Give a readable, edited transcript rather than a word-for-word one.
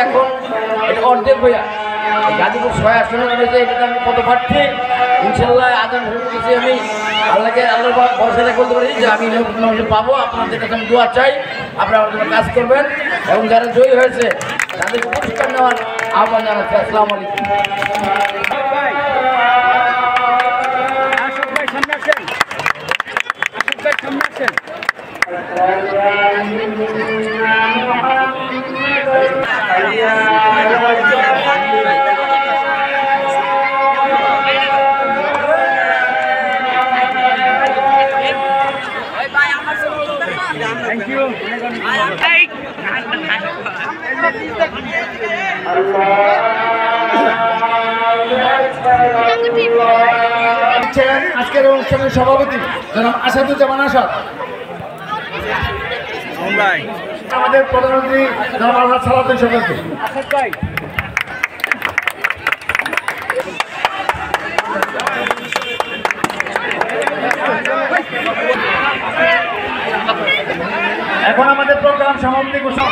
এখন এটা অর্ধেক হইয়া গাজীপুর 6 আসনে রয়েছে, এটাতে আমি কত প্রার্থী ইনশাল্লাহ আদান হয়ে গেছি। আমি আল্লাহর ভরসাটা বলতে পারি যে আমি পাবো। আপনাদের কাছে আমি দোয়া চাই, আপনারা আমার জন্য কাজ করবেন এবং যারা জয়ী হয়েছে তাদেরকে পুরস্কার নেওয়ার আহ্বান জানাচ্ছি। আসসালামু আলাইকুম। Thank you. আজকের অনুষ্ঠানের সভাপতি জনাব আসাদুজ্জামান আসাদ, আমাদের প্রধানমন্ত্রী জনাব আলহাজ সালাউদ্দিন সরকারকে। এখন আমাদের প্রোগ্রাম সমাপ্তি ঘোষণা।